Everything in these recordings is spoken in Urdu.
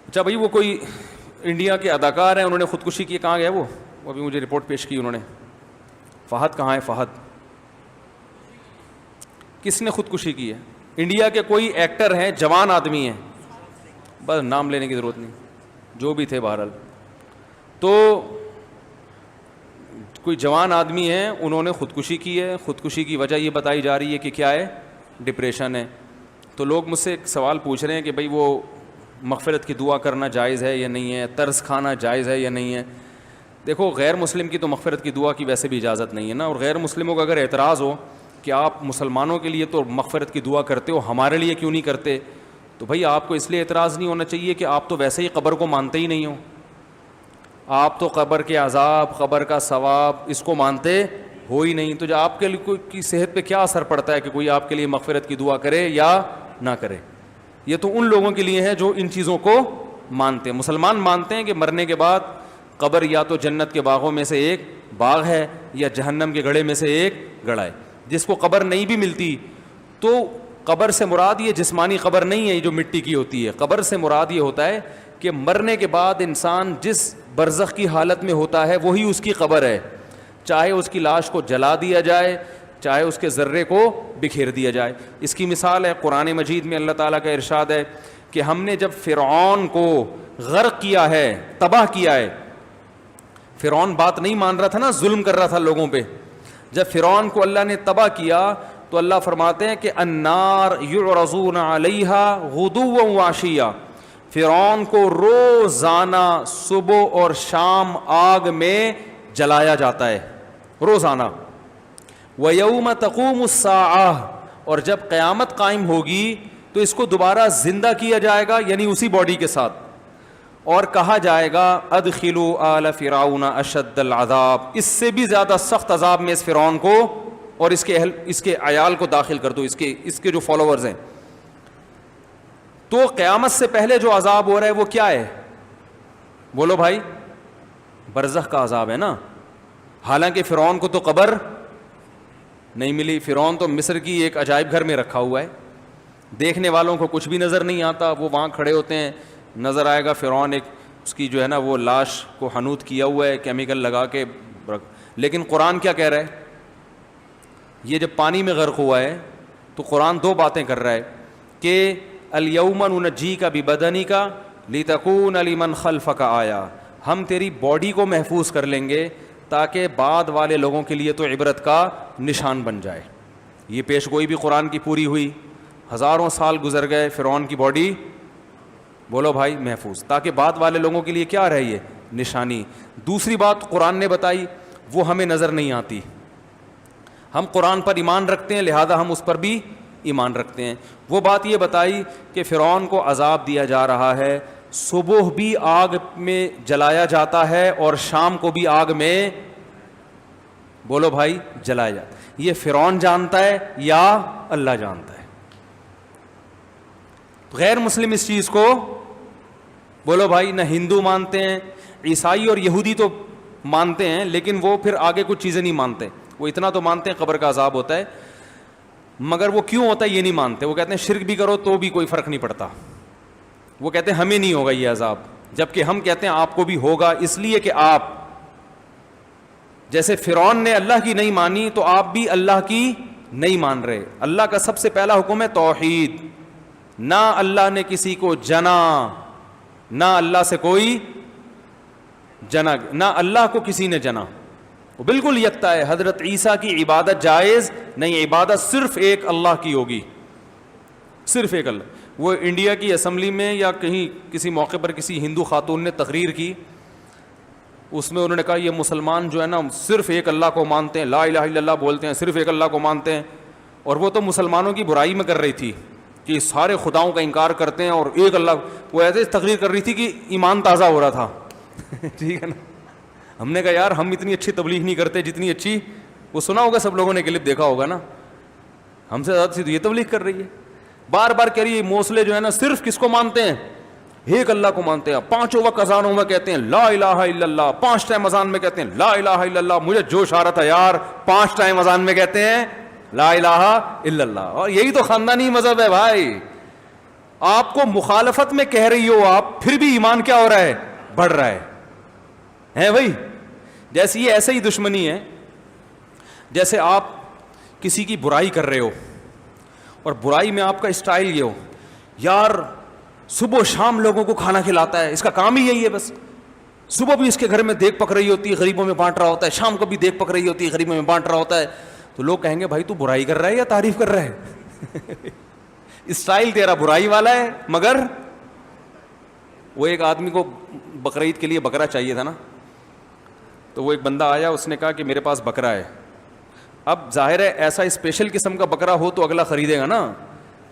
اچھا بھائی، وہ کوئی انڈیا کے اداکار ہیں، انہوں نے خودکشی کی، کہاں گئے وہ ابھی مجھے رپورٹ پیش کی انہوں نے. فہد کہاں ہے؟ فہد کس نے خودکشی کی ہے؟ انڈیا کے کوئی ایکٹر ہیں، جوان آدمی ہیں، بس نام لینے کی ضرورت نہیں، جو بھی تھے بہرحال. تو کوئی جوان آدمی ہیں، انہوں نے خودکشی کی ہے. خودکشی کی وجہ یہ بتائی جا رہی ہے کہ کیا ہے؟ ڈپریشن ہے. تو لوگ مجھ سے ایک سوال پوچھ رہے ہیں کہ بھئی وہ مغفرت کی دعا کرنا جائز ہے یا نہیں ہے، طرز کھانا جائز ہے یا نہیں ہے. دیکھو، غیر مسلم کی تو مغفرت کی دعا کی ویسے بھی اجازت نہیں ہے نا. اور غیر مسلموں کا اگر اعتراض ہو کہ آپ مسلمانوں کے لیے تو مغفرت کی دعا کرتے ہو، ہمارے لیے کیوں نہیں کرتے، تو بھائی آپ کو اس لیے اعتراض نہیں ہونا چاہیے کہ آپ تو ویسے ہی قبر کو مانتے ہی نہیں ہو. آپ تو قبر کے عذاب، قبر کا ثواب، اس کو مانتے ہو ہی نہیں. تو جو آپ کے لیے کوئی کی صحت پہ کیا اثر پڑتا ہے کہ کوئی آپ کے لیے مغفرت کی دعا کرے یا نہ کرے؟ یہ تو ان لوگوں کے لیے ہے جو ان چیزوں کو مانتے ہیں. مسلمان مانتے ہیں کہ مرنے کے بعد قبر یا تو جنت کے باغوں میں سے ایک باغ ہے یا جہنم کے گڑھے میں سے ایک گڑھا ہے. جس کو قبر نہیں بھی ملتی تو قبر سے مراد یہ جسمانی قبر نہیں ہے، یہ جو مٹی کی ہوتی ہے. قبر سے مراد یہ ہوتا ہے کہ مرنے کے بعد انسان جس برزخ کی حالت میں ہوتا ہے وہی اس کی قبر ہے. چاہے اس کی لاش کو جلا دیا جائے، چاہے اس کے ذرے کو بکھیر دیا جائے. اس کی مثال ہے قرآن مجید میں اللہ تعالیٰ کا ارشاد ہے کہ ہم نے جب فرعون کو غرق کیا ہے، تباہ کیا ہے. فرعون بات نہیں مان رہا تھا نا، ظلم کر رہا تھا لوگوں پہ. جب فرعون کو اللہ نے تباہ کیا تو اللہ فرماتے ہیں کہ النار یعرضون علیہا غدوا وعشیا، فرعون کو روزانہ صبح اور شام آگ میں جلایا جاتا ہے، روزانہ. وَيَوْمَ تَقُومُ السَّاعَةُ، اور جب قیامت قائم ہوگی تو اس کو دوبارہ زندہ کیا جائے گا، یعنی اسی باڈی کے ساتھ، اور کہا جائے گا ادخلوا آل فرعون اشد العذاب، اس سے بھی زیادہ سخت عذاب میں اس فرعون کو اور اس کے عیال کو داخل کر دو، اس کے جو فالوورز ہیں. تو قیامت سے پہلے جو عذاب ہو رہا ہے وہ کیا ہے؟ بولو بھائی، برزخ کا عذاب ہے نا. حالانکہ فرعون کو تو قبر نہیں ملی. فرعون تو مصر کی ایک عجائب گھر میں رکھا ہوا ہے، دیکھنے والوں کو کچھ بھی نظر نہیں آتا. وہ وہاں کھڑے ہوتے ہیں، نظر آئے گا فرعون ایک اس کی جو ہے نا وہ لاش کو حنوط کیا ہوا ہے کیمیکل لگا کے. لیکن قرآن کیا کہہ رہا ہے؟ یہ جب پانی میں غرق ہوا ہے تو قرآن دو باتیں کر رہا ہے کہ الیوم ننجیک ببدنک لتکون لمن خلفک آیا، ہم تیری باڈی کو محفوظ کر لیں گے تاکہ بعد والے لوگوں کے لیے تو عبرت کا نشان بن جائے. یہ پیش گوئی بھی قرآن کی پوری ہوئی. ہزاروں سال گزر گئے، فرعون کی باڈی بولو بھائی محفوظ، تاکہ بعد والے لوگوں کے لیے کیا رہی ہے؟ نشانی. دوسری بات قرآن نے بتائی وہ ہمیں نظر نہیں آتی. ہم قرآن پر ایمان رکھتے ہیں لہذا ہم اس پر بھی ایمان رکھتے ہیں. وہ بات یہ بتائی کہ فرعون کو عذاب دیا جا رہا ہے، صبح بھی آگ میں جلایا جاتا ہے اور شام کو بھی آگ میں بولو بھائی جلایا جاتا ہے. یہ فرعون جانتا ہے یا اللہ جانتا ہے؟ غیر مسلم اس چیز کو بولو بھائی نہ ہندو مانتے ہیں، عیسائی اور یہودی تو مانتے ہیں لیکن وہ پھر آگے کچھ چیزیں نہیں مانتے. وہ اتنا تو مانتے ہیں قبر کا عذاب ہوتا ہے، مگر وہ کیوں ہوتا ہے یہ نہیں مانتے. وہ کہتے ہیں شرک بھی کرو تو بھی کوئی فرق نہیں پڑتا. وہ کہتے ہیں ہمیں نہیں ہوگا یہ عذاب، جبکہ ہم کہتے ہیں آپ کو بھی ہوگا، اس لیے کہ آپ جیسے فرعون نے اللہ کی نہیں مانی تو آپ بھی اللہ کی نہیں مان رہے. اللہ کا سب سے پہلا حکم ہے توحید. نہ اللہ نے کسی کو جنا، نہ اللہ سے کوئی جنا، نہ اللہ کو کسی نے جنا. وہ بالکل یکتا ہے. حضرت عیسیٰ کی عبادت جائز نہیں، عبادت صرف ایک اللہ کی ہوگی، صرف ایک اللہ. وہ انڈیا کی اسمبلی میں یا کہیں کسی موقع پر کسی ہندو خاتون نے تقریر کی، اس میں انہوں نے کہا یہ مسلمان جو ہے نا صرف ایک اللہ کو مانتے ہیں، لا الہ الا اللہ بولتے ہیں، صرف ایک اللہ کو مانتے ہیں. اور وہ تو مسلمانوں کی برائی میں کر رہی تھی کہ سارے خداؤں کا انکار کرتے ہیں اور ایک اللہ. وہ ایسے تقریر کر رہی تھی کہ ایمان تازہ ہو رہا تھا. ٹھیک ہے نا. ہم نے کہا یار ہم اتنی اچھی تبلیغ نہیں کرتے جتنی اچھی وہ سنا ہوگا، سب لوگوں نے کلپ دیکھا ہوگا نا. ہم سے زیادہ تو یہ تبلیغ کر رہی ہے، بار بار کہہ رہی ہے موصلے جو ہے نا صرف کس کو مانتے ہیں؟ ایک اللہ کو مانتے ہیں. پانچوں وقت اذانوں میں کہتے ہیں لا الہ الا اللہ، 5 ٹائم اذان میں کہتے ہیں لا الہ الا اللہ. مجھے جوش آ رہا تھا یار، 5 ٹائم اذان میں کہتے ہیں لا الہ الا اللہ. اور یہی تو خاندانی مذہب ہے بھائی. آپ کو مخالفت میں کہہ رہی ہو آپ، پھر بھی ایمان کیا ہو رہا ہے؟ بڑھ رہا ہے بھائی. جیسے یہ ایسے ہی دشمنی ہے جیسے آپ کسی کی برائی کر رہے ہو اور برائی میں آپ کا اسٹائل یہ ہو، یار صبح و شام لوگوں کو کھانا کھلاتا ہے، اس کا کام ہی یہی ہے، بس صبح بھی اس کے گھر میں دیگ پک رہی ہوتی ہے، غریبوں میں بانٹ رہا ہوتا ہے، شام کو بھی دیگ پک رہی ہوتی ہے، غریبوں میں بانٹ رہا ہوتا ہے. تو لوگ کہیں گے بھائی تو برائی کر رہا ہے یا تعریف کر رہا ہے؟ اسٹائل تیرا برائی والا ہے. مگر وہ ایک آدمی کو بقرعید کے لیے بکرا چاہیے تھا نا، تو وہ ایک بندہ آیا، اس نے کہا کہ میرے پاس بکرا ہے. اب ظاہر ہے ایسا اسپیشل قسم کا بکرا ہو تو اگلا خریدے گا نا.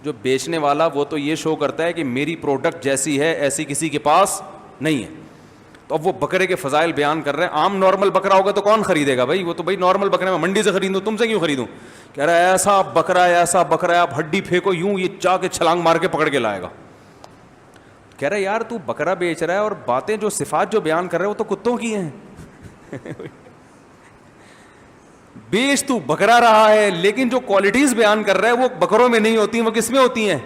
جو بیچنے والا وہ تو یہ شو کرتا ہے کہ میری پروڈکٹ جیسی ہے ایسی کسی کے پاس نہیں ہے. تو اب وہ بکرے کے فضائل بیان کر رہے ہیں. عام نارمل بکرا ہوگا تو کون خریدے گا بھائی؟ وہ تو بھائی نارمل بکرے میں منڈی سے خریدوں، تم سے کیوں خریدوں؟ کہہ رہا ہے ایسا بکرا ہے، ایسا بکرا ہے، آپ ہڈی پھینکو یوں یہ جا کے چھلانگ مار کے پکڑ کے لائے گا. کہہ رہا ہے یار تو بکرا بیچ رہا ہے اور باتیں جو صفات جو بیان کر رہے ہیں وہ تو کتوں کی ہیں. بیچ تو بکرا رہا ہے لیکن جو کوالٹیز بیان کر رہا ہے وہ بکروں میں نہیں ہوتی ہیں، وہ کس میں ہوتی ہیں؟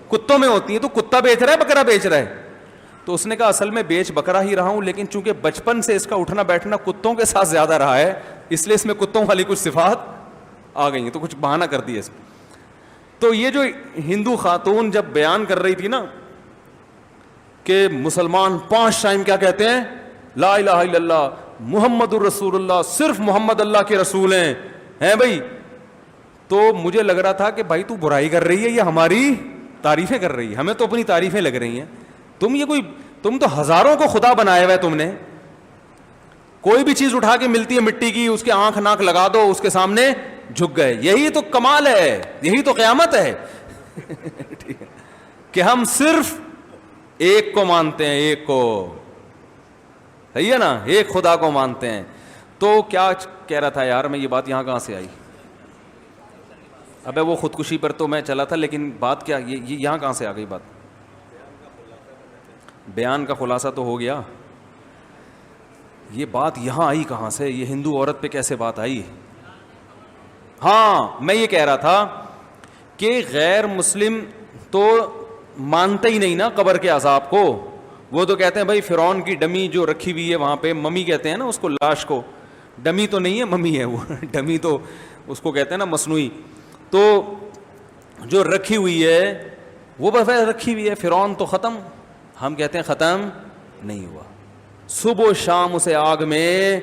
کتوں میں ہوتی ہیں. تو کتا بیچ رہا ہے بکرا بیچ رہا ہے. تو اس نے کہا اصل میں بیچ بکرا ہی رہا ہوں، لیکن چونکہ بچپن سے اس کا اٹھنا بیٹھنا کتوں کے ساتھ زیادہ رہا ہے اس لیے اس میں کتوں والی کچھ صفات آ گئی ہیں، تو کچھ بہانہ کر دیا اس میں. تو یہ جو ہندو خاتون جب بیان کر رہی تھی نا کہ مسلمان 5 ٹائم کیا کہتے ہیں؟ لا الہ الا اللہ محمد الرسول اللہ، صرف محمد اللہ کے رسول ہیں بھائی. تو مجھے لگ رہا تھا کہ بھائی تو برائی کر رہی ہے یا ہماری تعریفیں کر رہی ہے؟ ہمیں تو اپنی تعریفیں لگ رہی ہیں. تم تو ہزاروں کو خدا بنایا ہوا ہے. تم نے کوئی بھی چیز اٹھا کے ملتی ہے مٹی کی، اس کے آنکھ ناک لگا دو، اس کے سامنے جھک گئے. یہی تو کمال ہے، یہی تو قیامت ہے. ٹھیک ہے کہ ہم صرف ایک کو مانتے ہیں، ایک کو، صحیح ہے نا، ایک خدا کو مانتے ہیں. تو کیا کہہ رہا تھا یار میں، یہ بات یہاں کہاں سے آئی؟ ابے وہ خودکشی پر تو میں چلا تھا، لیکن بات کیا یہ یہاں کہاں سے آ گئی بات؟ بیان کا خلاصہ تو ہو گیا. یہ بات یہاں آئی کہاں سے؟ یہ ہندو عورت پہ کیسے بات آئی؟ ہاں میں یہ کہہ رہا تھا کہ غیر مسلم تو مانتے ہی نہیں نا قبر کے عذاب کو. وہ تو کہتے ہیں بھائی فرعون کی ڈمی جو رکھی ہوئی ہے وہاں پہ، ممی کہتے ہیں نا اس کو، لاش کو. ڈمی تو نہیں ہے، ممی ہے وہ. ڈمی تو اس کو کہتے ہیں نا مصنوعی. تو جو رکھی ہوئی ہے وہ بس رکھی ہوئی ہے. فرعون تو ختم، ہم کہتے ہیں ختم نہیں ہوا. صبح و شام اسے آگ میں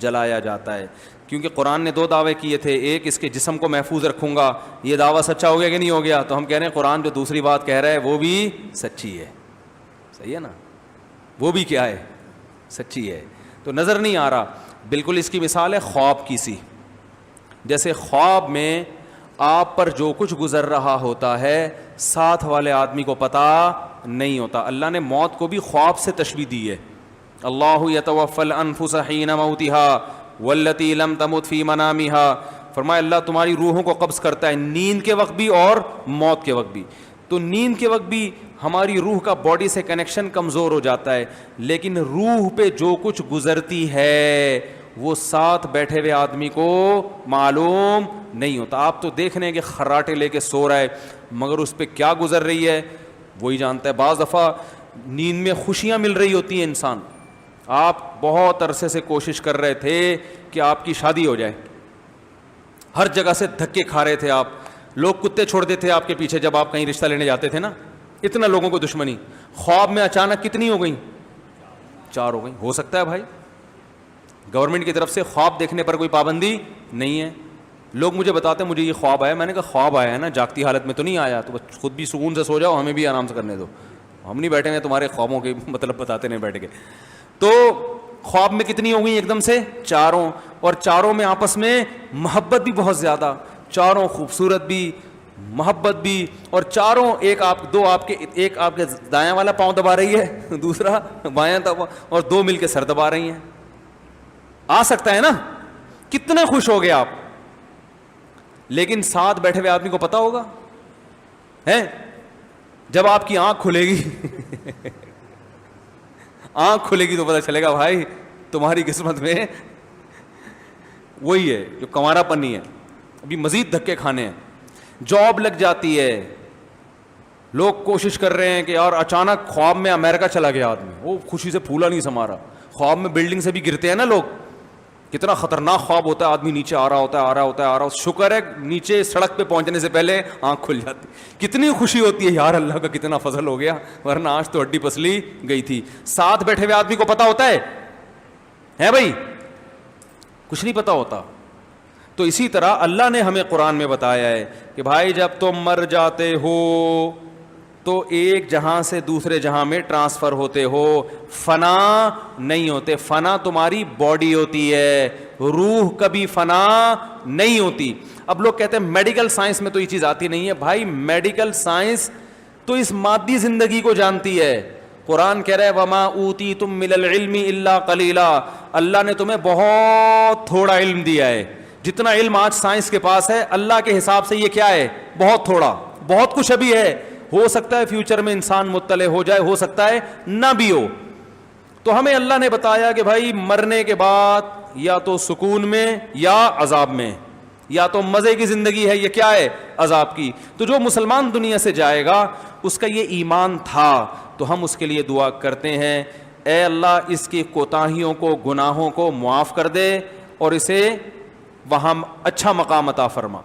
جلایا جاتا ہے. کیونکہ قرآن نے 2 دعوے کیے تھے، ایک اس کے جسم کو محفوظ رکھوں گا، یہ دعویٰ سچا ہو گیا کہ نہیں ہو گیا؟ تو ہم کہہ رہے ہیں قرآن جو دوسری بات کہہ رہا ہے وہ بھی سچی ہے. صحیح ہے نا، وہ بھی کیا ہے؟ سچی ہے. تو نظر نہیں آ رہا. بالکل اس کی مثال ہے خواب کی سی. جیسے خواب میں آپ پر جو کچھ گزر رہا ہوتا ہے ساتھ والے آدمی کو پتہ نہیں ہوتا. اللہ نے موت کو بھی خواب سے تشبیہ دی ہے. اللہ یتوفی الانفس حین موتها واللتی لم تمت فی منامها. فرمایا اللہ تمہاری روحوں کو قبض کرتا ہے نیند کے وقت بھی اور موت کے وقت بھی. تو نیند کے وقت بھی ہماری روح کا باڈی سے کنیکشن کمزور ہو جاتا ہے، لیکن روح پہ جو کچھ گزرتی ہے وہ ساتھ بیٹھے ہوئے آدمی کو معلوم نہیں ہوتا. آپ تو دیکھ رہے ہیں کہ خراٹے لے کے سو رہا ہے، مگر اس پہ کیا گزر رہی ہے وہی جانتا ہے. بعض دفعہ نیند میں خوشیاں مل رہی ہوتی ہیں انسان. آپ بہت عرصے سے کوشش کر رہے تھے کہ آپ کی شادی ہو جائے، ہر جگہ سے دھکے کھا رہے تھے آپ، لوگ کتے چھوڑ دیتے آپ کے پیچھے جب آپ کہیں رشتہ لینے جاتے تھے نا. اتنا لوگوں کو دشمنی. خواب میں اچانک کتنی ہو گئیں؟ 4 ہو گئیں. ہو سکتا ہے بھائی گورنمنٹ کی طرف سے خواب دیکھنے پر کوئی پابندی نہیں ہے. لوگ مجھے بتاتے ہیں مجھے یہ خواب آیا. میں نے کہا خواب آیا ہے نا، جاگتی حالت میں تو نہیں آیا، تو خود بھی سکون سے سو جاؤ، ہمیں بھی آرام سے کرنے دو. ہم نہیں بیٹھے ہیں تمہارے خوابوں کے مطلب بتاتے نہیں بیٹھ کے. تو خواب میں کتنی ہو گئی ایک دم سے؟ 4. اور 4 میں آپس میں محبت بھی بہت زیادہ، 4 خوبصورت بھی، محبت بھی، اور 4 ایک آپ کے دایاں والا پاؤں دبا رہی ہے، دوسرا بایاں دبا، اور 2 مل کے سر دبا رہی ہیں. آ سکتا ہے نا؟ کتنے خوش ہو گئے آپ. لیکن ساتھ بیٹھے ہوئے آدمی کو پتا ہوگا ہے جب آپ کی آنکھ کھلے گی آنکھ کھلے گی تو پتہ چلے گا بھائی تمہاری قسمت میں وہی ہے جو کنوارا پنی ہے. ابھی مزید دھکے کھانے ہیں. جاب لگ جاتی ہے، لوگ کوشش کر رہے ہیں کہ یار اچانک خواب میں امریکہ چلا گیا آدمی, وہ خوشی سے پھولا نہیں سما رہا. خواب میں بلڈنگ سے بھی گرتے ہیں نا لوگ, کتنا خطرناک خواب ہوتا ہے, آدمی نیچے آ رہا ہوتا ہے, آ رہا ہوتا ہے, آ رہا. شکر ہے نیچے سڑک پہ پہنچنے سے پہلے آنکھ کھل جاتی. کتنی خوشی ہوتی ہے یار, اللہ کا کتنا فضل ہو گیا, ورنہ آج تو ہڈی پسلی گئی تھی. ساتھ بیٹھے ہوئے آدمی کو پتا ہوتا ہے بھائی, کچھ نہیں پتا ہوتا. تو اسی طرح اللہ نے ہمیں قرآن میں بتایا ہے کہ بھائی جب تم مر جاتے ہو تو ایک جہاں سے دوسرے جہاں میں ٹرانسفر ہوتے ہو, فنا نہیں ہوتے. فنا تمہاری باڈی ہوتی ہے, روح کبھی فنا نہیں ہوتی. اب لوگ کہتے ہیں میڈیکل سائنس میں تو یہ چیز آتی نہیں ہے. بھائی میڈیکل سائنس تو اس مادی زندگی کو جانتی ہے. قرآن کہہ رہا ہے وما اوتیتم من العلم الا قلیلا, اللہ نے تمہیں بہت تھوڑا علم دیا ہے. جتنا علم آج سائنس کے پاس ہے اللہ کے حساب سے یہ کیا ہے, بہت تھوڑا. بہت کچھ ابھی ہے, ہو سکتا ہے فیوچر میں انسان مطلع ہو جائے, ہو سکتا ہے نہ بھی ہو. تو ہمیں اللہ نے بتایا کہ بھائی مرنے کے بعد یا تو سکون میں یا عذاب میں, یا تو مزے کی زندگی ہے یا کیا ہے, عذاب کی. تو جو مسلمان دنیا سے جائے گا اس کا یہ ایمان تھا, تو ہم اس کے لیے دعا کرتے ہیں اے اللہ اس کی کوتاہیوں کو, گناہوں کو معاف کر دے اور اسے وہاں اچھا مقام عطا فرما.